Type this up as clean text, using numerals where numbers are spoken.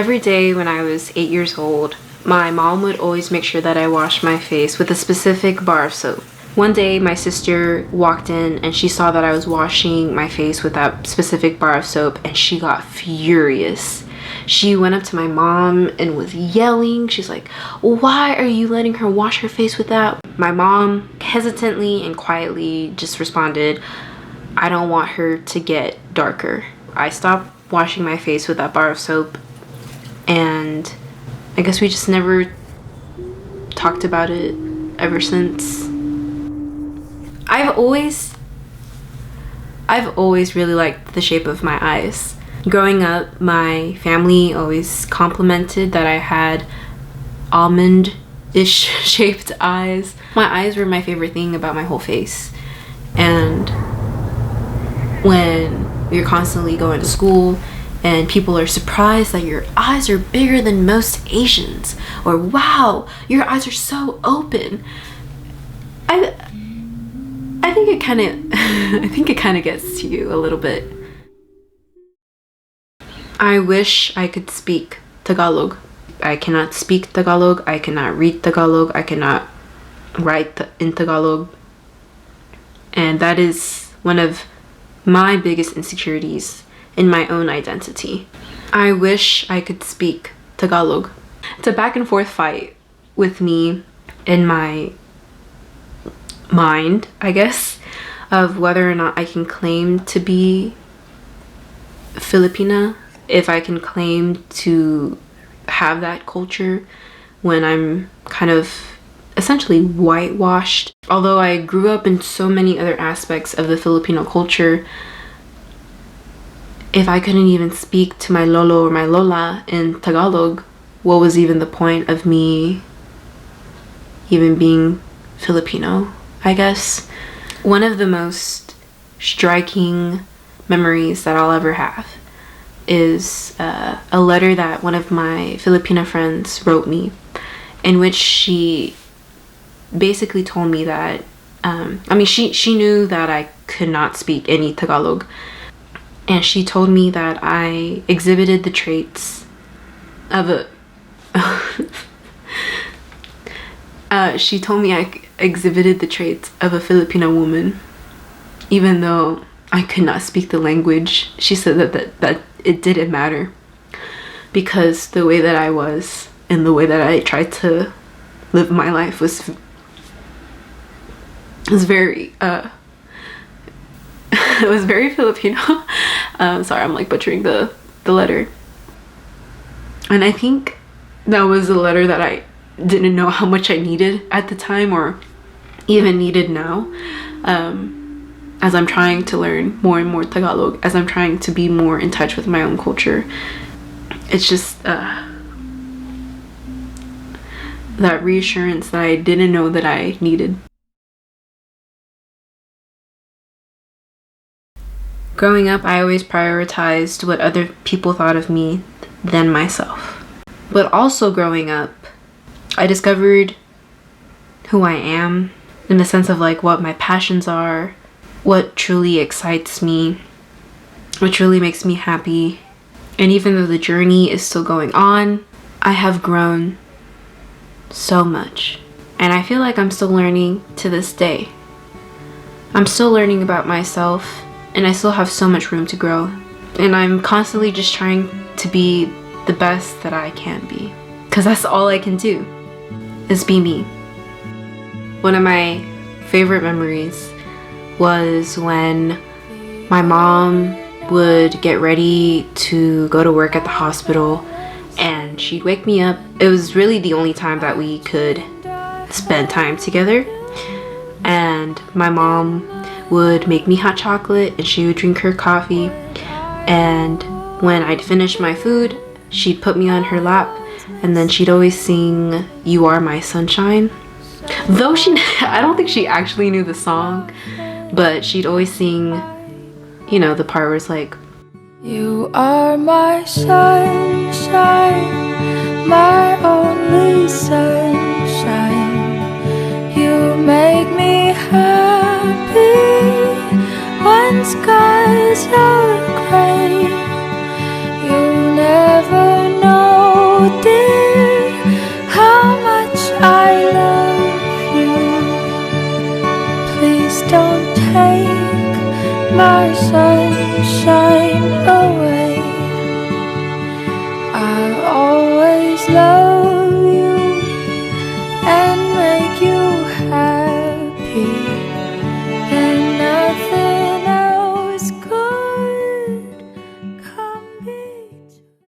Every day when I was 8 years old, my mom would always make sure that I washed my face with a specific bar of soap. One day my sister walked in and she saw that I was washing my face with that specific bar of soap, and she got furious. She went up to my mom and was yelling. She's like, "Why are you letting her wash her face with that?" My mom hesitantly and quietly just responded, "I don't want her to get darker." I stopped washing my face with that bar of soap, and I guess we just never talked about it ever since. I've always really liked the shape of my eyes. Growing up, my family always complimented that I had almond-ish shaped eyes. My eyes were my favorite thing about my whole face. And when you're constantly going to school and people are surprised that your eyes are bigger than most Asians, or wow, your eyes are so open, I think it kind of gets to you a little bit. I wish I could speak Tagalog. I cannot speak Tagalog. I cannot read Tagalog. I cannot write in Tagalog. And that is one of my biggest insecurities in my own identity. I wish I could speak Tagalog. It's a back and forth fight with me in my mind, I guess, of whether or not I can claim to be Filipina, if I can claim to have that culture when I'm kind of essentially whitewashed. Although I grew up in so many other aspects of the Filipino culture, if I couldn't even speak to my lolo or my lola in Tagalog, what was even the point of me even being Filipino, I guess? One of the most striking memories that I'll ever have is a letter that one of my Filipina friends wrote me, in which she basically told me that she knew that I could not speak any Tagalog, and she told me that I exhibited the traits of a she told me I exhibited the traits of a Filipino woman, even though I could not speak the language. She said that it didn't matter, because the way that I was and the way that I tried to live my life was very it was very Filipino. Sorry, I'm like butchering the letter. And I think that was a letter that I didn't know how much I needed at the time, or even needed now, as I'm trying to learn more and more Tagalog, as I'm trying to be more in touch with my own culture. It's just that reassurance that I didn't know that I needed. Growing up, I always prioritized what other people thought of me than myself. But also growing up, I discovered who I am, in the sense of like what my passions are, what truly excites me, what truly makes me happy. And even though the journey is still going on, I have grown so much. And I feel like I'm still learning to this day. I'm still learning about myself, and I still have so much room to grow. And I'm constantly just trying to be the best that I can be, because that's all I can do, is be me. One of my favorite memories was when my mom would get ready to go to work at the hospital, and she'd wake me up. It was really the only time that we could spend time together, and my mom would make me hot chocolate and she would drink her coffee, and when I'd finish my food, she'd put me on her lap, and then she'd always sing "You Are My Sunshine." Though I don't think she actually knew the song, but she'd always sing, you know, the part where it's like, "You are my sunshine, my only sunshine. You make me happy when skies are gray. You never know yourself.